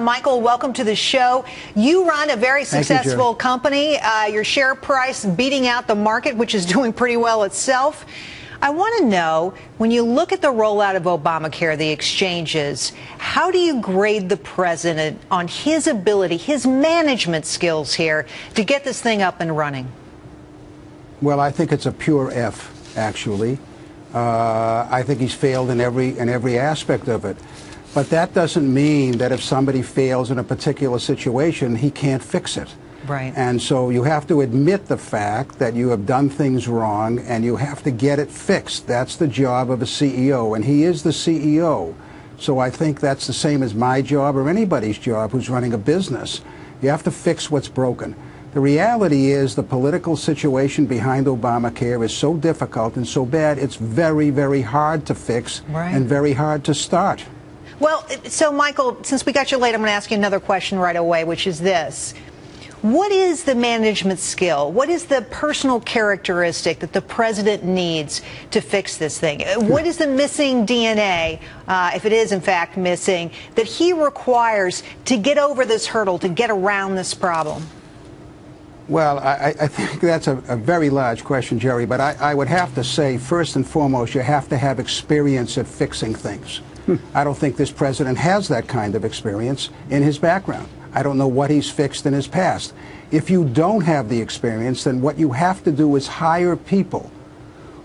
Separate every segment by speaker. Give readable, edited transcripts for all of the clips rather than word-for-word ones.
Speaker 1: Michael, welcome to the show. You run a very successful company. Your share price beating out the market, which is doing pretty well itself. I want to know, when you look at the rollout of Obamacare, the exchanges, how do you grade the president on his ability, his management skills here to get this thing up and running?
Speaker 2: Well, I think it's a pure F, actually. I think he's failed in every aspect of it. But that doesn't mean that if somebody fails in a particular situation, he can't fix it.
Speaker 1: Right.
Speaker 2: And so you have to admit the fact that you have done things wrong, and you have to get it fixed. That's the job of a CEO, and he is the CEO. So I think that's the same as my job or anybody's job who's running a business. You have to fix what's broken. The reality is the political situation behind Obamacare is so difficult and so bad, it's very, very hard to fix and very hard to start.
Speaker 1: Well, so Michael, since we got you late, I'm going to ask you another question right away, which is this. What is the management skill? What is the personal characteristic that the president needs to fix this thing? What is the missing DNA, if it is in fact missing, that he requires to get over this hurdle, to get around this problem?
Speaker 2: Well, I think that's a very large question, Jerry, but I would have to say, first and foremost, you have to have experience at fixing things. I don't think this president has that kind of experience in his background. I don't know what he's fixed in his past. If you don't have the experience, then what you have to do is hire people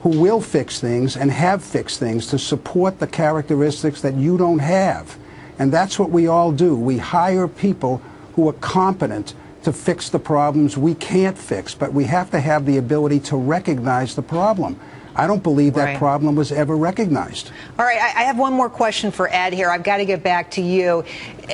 Speaker 2: who will fix things and have fixed things to support the characteristics that you don't have. And that's what we all do. We hire people who are competent to fix the problems we can't fix, but we have to have the ability to recognize the problem. I don't believe that problem was ever recognized.
Speaker 1: All right, I have one more question for Ed here. I've got to get back to you.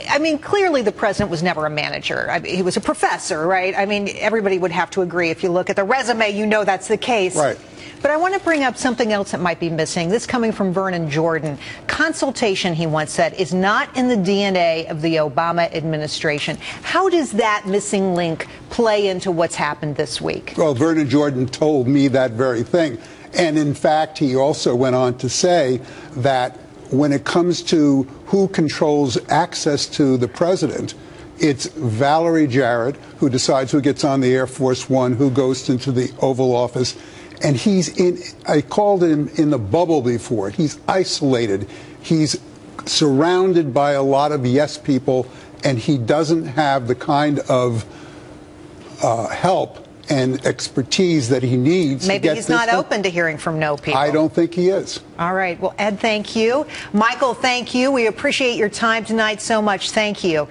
Speaker 1: I mean, clearly the president was never a manager. He was a professor, right? I mean, everybody would have to agree. If you look at the resume, you know that's the case.
Speaker 2: Right.
Speaker 1: But I want to bring up something else that might be missing. This coming from Vernon Jordan. Consultation, he once said, is not in the DNA of the Obama administration. How does that missing link play into what's happened this week?
Speaker 3: Well, Vernon Jordan told me that very thing. And in fact, he also went on to say that when it comes to who controls access to the president, it's Valerie Jarrett who decides who gets on the Air Force One, who goes into the Oval Office. And he's I called him in the bubble before. He's isolated. He's surrounded by a lot of yes people, and he doesn't have the kind of help and expertise that he needs.
Speaker 1: Maybe he's not open to hearing from no people.
Speaker 3: I don't think he is.
Speaker 1: All right. Well, Ed, thank you. Michael, thank you. We appreciate your time tonight so much. Thank you.